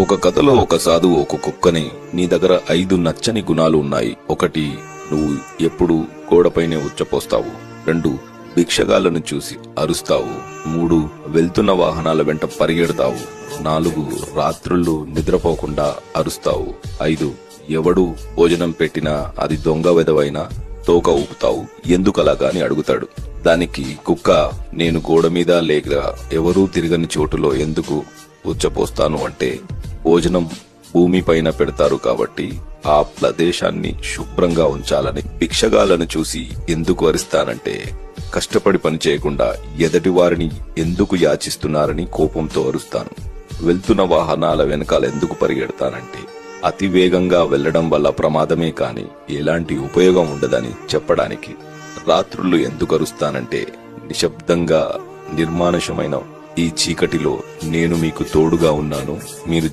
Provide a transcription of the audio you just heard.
ఒక కథలో ఒక సాధువు ఒక కుక్కని, నీ దగ్గర 5 నచ్చని గుణాలు ఉన్నాయి. 1, నువ్వు ఎప్పుడు గోడపైనే ఉచ్చపోస్తావు. 2, భిక్షగాళ్లను చూసి అరుస్తావు. 3, వెళ్తున్న వాహనాల వెంట పరిగెడతావు. 4, రాత్రుళ్ళు నిద్రపోకుండా అరుస్తావు. 5, ఎవడు భోజనం పెట్టినా అది దొంగ వెదవైనా తోక ఊపుతావు. ఎందుకలాగా అని అడుగుతాడు. దానికి కుక్క, నేను గోడ మీద లేక ఎవరూ తిరగని చోటులో ఎందుకు ఉచ్చపోస్తాను అంటే, భోజనం భూమి పైన పెడతారు కాబట్టి ఆ ప్రదేశాన్ని శుభ్రంగా ఉంచాలని. భిక్షగాళ్లను చూసి ఎందుకు అరుస్తానంటే, కష్టపడి పని చేయకుండా ఎదటి వారిని ఎందుకు యాచిస్తున్నారని కోపంతో అరుస్తాను. వెళ్తున్న వాహనాల వెనకాల ఎందుకు పరిగెడతానంటే, అతి వేగంగా వెళ్లడం వల్ల ప్రమాదమే కాని ఎలాంటి ఉపయోగం ఉండదని చెప్పడానికి. రాత్రుళ్ళు ఎందుకు అరుస్తానంటే, నిశ్శబ్దంగా నిర్మానుషమైన ఈ చీకటిలో నేను మీకు తోడుగా ఉన్నాను, మీరు